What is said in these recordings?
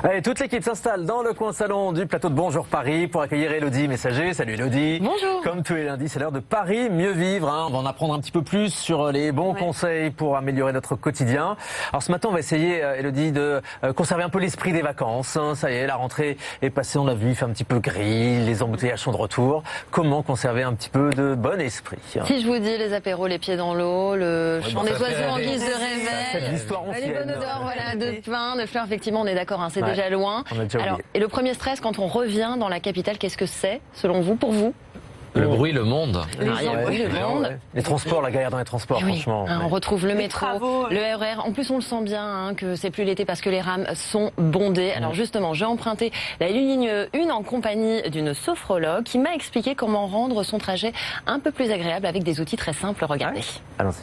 Allez, toute l'équipe s'installe dans le coin salon du plateau de Bonjour Paris pour accueillir Elodie Messager. Salut Elodie. Bonjour. Comme tous les lundis, c'est l'heure de Paris Mieux Vivre. On va en apprendre un petit peu plus sur les bons conseils pour améliorer notre quotidien. Alors ce matin, on va essayer, Elodie, de conserver un peu l'esprit des vacances. Ça y est, la rentrée est passée, on l'a vu, il fait un petit peu gris, les embouteillages sont de retour. Comment conserver un petit peu de bon esprit? Si je vous dis les apéros, les pieds dans l'eau, le chant des oiseaux en guise de réveil, les bonnes odeurs, voilà, de pain, de fleurs, effectivement, on est d'accord, hein, c'est déjà loin. Alors, et le premier stress quand on revient dans la capitale, qu'est-ce que c'est, selon vous, pour vous? Le bruit, le monde. Les transports, la galère dans les transports, franchement. On retrouve le métro, travaux, le RER. En plus, on le sent bien que c'est plus l'été parce que les rames sont bondées. Alors justement, j'ai emprunté la ligne 1 en compagnie d'une sophrologue qui m'a expliqué comment rendre son trajet un peu plus agréable avec des outils très simples. Regardez. Allons-y.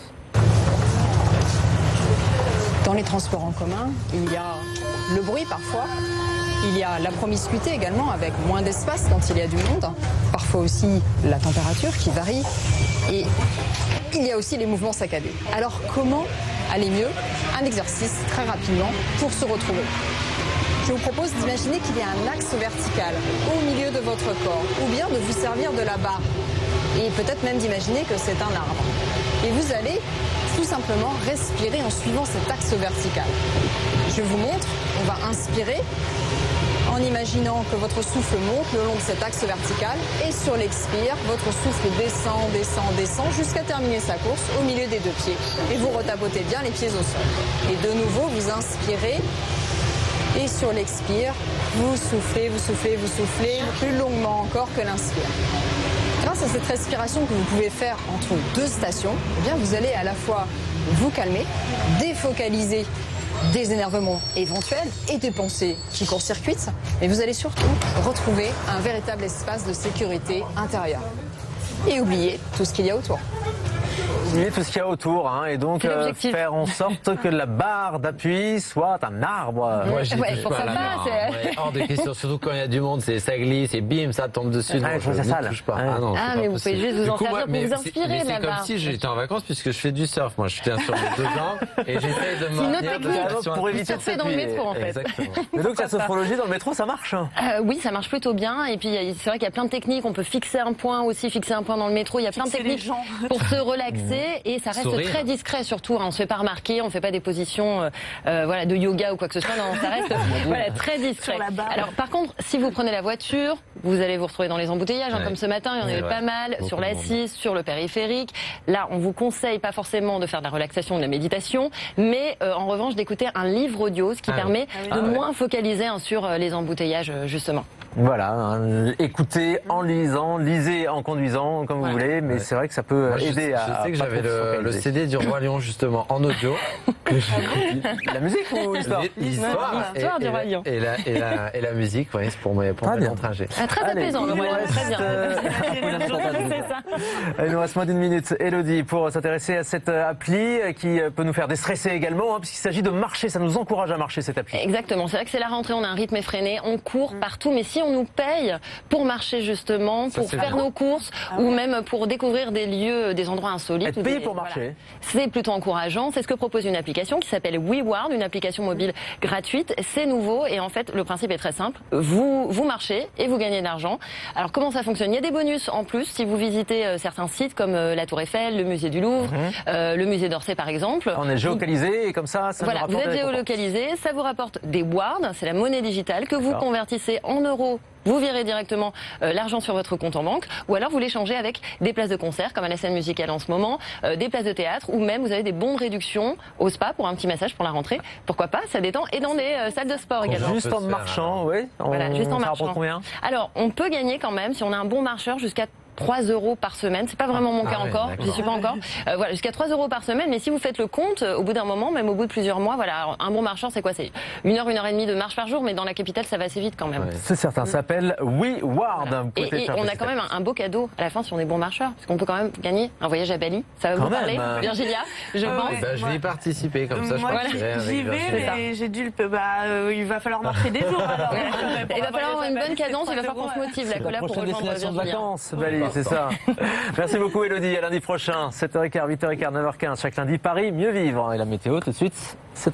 Dans les transports en commun, il y a le bruit parfois. Il y a la promiscuité également, avec moins d'espace quand il y a du monde. Parfois aussi la température qui varie. Et il y a aussi les mouvements saccadés. Alors comment aller mieux? Un exercice très rapidement pour se retrouver. Je vous propose d'imaginer qu'il y a un axe vertical au milieu de votre corps, ou bien de vous servir de la barre. Et peut-être même d'imaginer que c'est un arbre. Et vous allez tout simplement respirer en suivant cet axe vertical. Je vous montre, on va inspirer en imaginant que votre souffle monte le long de cet axe vertical et sur l'expire, votre souffle descend, descend, descend jusqu'à terminer sa course au milieu des deux pieds. Et vous retapotez bien les pieds au sol. Et de nouveau, vous inspirez et sur l'expire, vous soufflez, vous soufflez, vous soufflez plus longuement encore que l'inspire. Grâce à cette respiration que vous pouvez faire entre deux stations, eh bien vous allez à la fois vous calmer, défocaliser des énervements éventuels et des pensées qui court-circuitent, mais vous allez surtout retrouver un véritable espace de sécurité intérieure. Et oublier tout ce qu'il y a autour. Oublier tout ce qu'il y a autour, et donc faire en sorte que la barre d'appui soit un arbre. Moi, je touche pas à la barre. Hors de question, surtout quand il y a du monde, ça glisse et bim, ça tombe dessus. Non, je ne touche pas. Mais vous pouvez juste vous en servir pour vous inspirer de la barre. C'est comme si j'étais en vacances puisque je fais du surf. Moi, je tiens sur mes deux jambes et j'essaye de me maintenir pour éviter de surfer dans le métro, en fait. Exactement. Mais donc la sophrologie dans le métro, ça marche? Oui, ça marche plutôt bien. Et puis c'est vrai qu'il y a plein de techniques. On peut fixer un point aussi, fixer un point dans le métro. Il y a plein de techniques pour se relaxer. Et ça reste très discret surtout. On ne se fait pas remarquer, on ne fait pas des positions de yoga ou quoi que ce soit. Non, ça reste très discret. Alors par contre, si vous prenez la voiture, vous allez vous retrouver dans les embouteillages, comme ce matin, il y en avait pas mal, sur la 6, sur le périphérique. Là, on vous conseille pas forcément de faire de la relaxation ou de la méditation, mais en revanche d'écouter un livre audio, ce qui permet de moins focaliser sur les embouteillages justement. Voilà, écoutez en lisant, lisez en conduisant, comme vous voulez, mais c'est vrai que ça peut aider à... Je sais que j'avais le CD du Roi Lion, justement, en audio. La musique ou l'histoire? L'histoire du Roi Lion. Et la musique, c'est pour mes trajet. Très apaisant, le Roi Lion, très bien. Il nous reste moins d'une minute, Elodie, pour s'intéresser à cette appli qui peut nous faire déstresser également, puisqu'il s'agit de marcher, ça nous encourage à marcher cette appli. Exactement, c'est vrai que c'est la rentrée, on a un rythme effréné, on court partout, mais si on nous paye pour marcher justement, pour faire nos courses ou même pour découvrir des lieux, des endroits insolites. Être payé pour marcher. C'est plutôt encourageant. C'est ce que propose une application qui s'appelle WeWard, une application mobile gratuite. C'est nouveau et en fait le principe est très simple. Vous marchez et vous gagnez de l'argent. Alors comment ça fonctionne? Il y a des bonus en plus si vous visitez certains sites comme la Tour Eiffel, le musée du Louvre, le musée d'Orsay par exemple. On est géolocalisé et comme ça nous rapporte vous êtes géolocalisé, ça vous rapporte des wards, c'est la monnaie digitale que vous convertissez en euros. Vous virez directement l'argent sur votre compte en banque ou alors vous l'échangez avec des places de concert comme à la scène musicale en ce moment, des places de théâtre ou même vous avez des bons de réduction au spa pour un petit massage pour la rentrée. Pourquoi pas, ça détend et dans des salles de sport également. Juste en marchant, juste en marchant. Combien? Alors on peut gagner quand même si on a un bon marcheur jusqu'à 3 € par semaine, c'est pas vraiment mon cas encore, j'y suis pas encore. Jusqu'à 3 € par semaine, mais si vous faites le compte, au bout d'un moment, même au bout de plusieurs mois, un bon marcheur, c'est quoi? C'est 1 heure, 1 heure et demie de marche par jour, mais dans la capitale, ça va assez vite quand même. C'est certain, ça s'appelle WeWard. Et on a quand même un beau cadeau à la fin si on est bon marcheur, parce qu'on peut quand même gagner un voyage à Bali. Ça va vous parler, Virgilia, je pense. Je vais y participer, comme ça je partirai avec J'y vais, mais j'ai dû il va falloir marcher des jours. Alors. Il va falloir avoir une bonne cadence, il va falloir qu'on se motive la colère pour rejoindre Virgilia. Bali, c'est ça. Merci beaucoup Elodie, à lundi prochain, 7h15, 8h15, 9h15, chaque lundi, Paris, mieux vivre. Et la météo tout de suite, c'est à